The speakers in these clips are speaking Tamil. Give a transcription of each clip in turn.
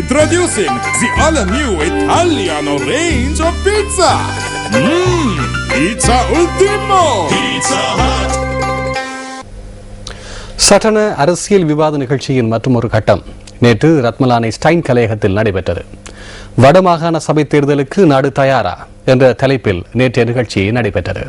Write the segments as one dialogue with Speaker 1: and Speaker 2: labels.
Speaker 1: Introducing the all-new Italiano range of pizza. Pizza Ultimo. Pizza Hut.
Speaker 2: சட்டன அரசியல் விவாத நிகழ்ச்சியின் மற்றொரு கட்டம் நேற்று ரத்மலானை ஸ்டைன் கலையகத்தில் நடைபெற்றது. வடமாகாண சபை தேர்தலுக்கு நாடு தயாரா என்ற தலைப்பில் நேற்றைய நிகழ்ச்சி நடைபெற்றது.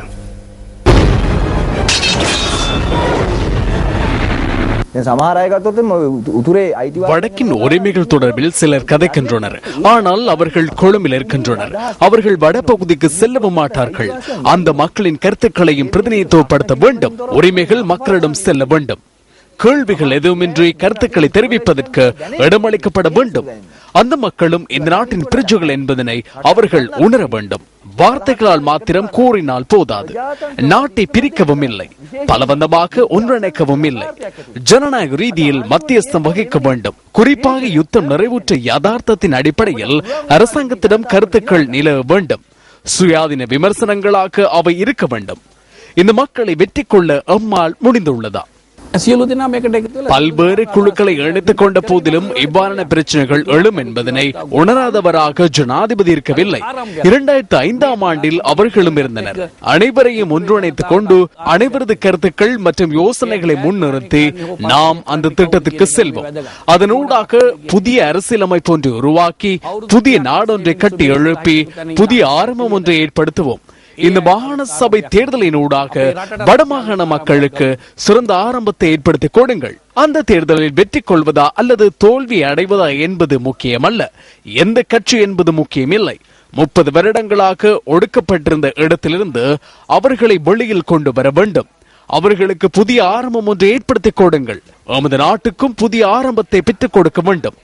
Speaker 3: வடக்கின் உரிமைகள் தொடர்பில் சிலர் கதைக்கின்றனர். ஆனால் அவர்கள் கொழும்பில் இருக்கின்றனர். அவர்கள் வடபகுதிக்கு செல்லவும் மாட்டார்கள். அந்த மக்களின் கருத்துக்களையும் பிரதிநிதித்துவப்படுத்த வேண்டும். உரிமைகள் மக்களிடம் செல்ல வேண்டும். கேள்விகள் எதுவுமின்றி கருத்துக்களை தெரிவிப்பதற்கு இடமளிக்கப்பட வேண்டும். அந்த மக்களும் இந்த நாட்டின் பிரஜைகள் என்பதனை அவர்கள் உணர வேண்டும். வார்த்தைகளால் மாத்திரம் கூறினால் போதாது. நாட்டை பிரிக்கவும் இல்லை, பலவந்தமாக ஒன்றிணைக்கவும் இல்லை. ஜனநாயக ரீதியில் மத்தியஸ்தம் வகிக்க வேண்டும். குறிப்பாக யுத்தம் நிறைவுற்ற யதார்த்தத்தின் அடிப்படையில் அரசாங்கத்திடம் கருத்துக்கள் நிலவ வேண்டும். சுயாதீன விமர்சனங்களாக அவை இருக்க வேண்டும். இந்த மக்களை வெற்றி கொள்ள எம்மால் முடிந்துள்ளதா? பல்வேறு குழுக்களை இணைத்துக் கொண்ட போதிலும் இவ்வாறான பிரச்சனைகள் எழும் என்பதனை உணராதவராக ஜனாதிபதி இருக்கவில்லை. 2005ஆம் ஆண்டில் அவர்களும் இருந்தனர். அனைவரையும் ஒன்றிணைத்துக் கொண்டு அனைவரது கருத்துக்கள் மற்றும் யோசனைகளை முன்னிறுத்தி நாம் அந்த திட்டத்திற்கு செல்வோம். அதனூடாக புதிய அரசியலமைப்பு ஒன்றை உருவாக்கி புதிய நாடொன்றை கட்டி எழுப்பி புதிய ஆரம்பம் ஒன்றை ஏற்படுத்துவோம். இந்த மாகாண சபை தேர்தலினூடாக வடமாகாண மக்களுக்கு சிறந்த ஆரம்பத்தை ஏற்படுத்தி கொடுங்கள். அந்த தேர்தலில் வெற்றி கொள்வதா அல்லது தோல்வி அடைவதா என்பது முக்கியமல்ல. எந்த கட்சி என்பது முக்கியமில்லை. 30 வருடங்களாக ஒடுக்கப்பட்டிருந்த இடத்திலிருந்து அவர்களை வெளியில் கொண்டு வர வேண்டும். அவர்களுக்கு புதிய ஆரம்பம் ஒன்று ஏற்படுத்தி கொடுங்கள். நமது நாட்டுக்கும் புதிய ஆரம்பத்தை பெற்றுக் கொடுக்க வேண்டும்.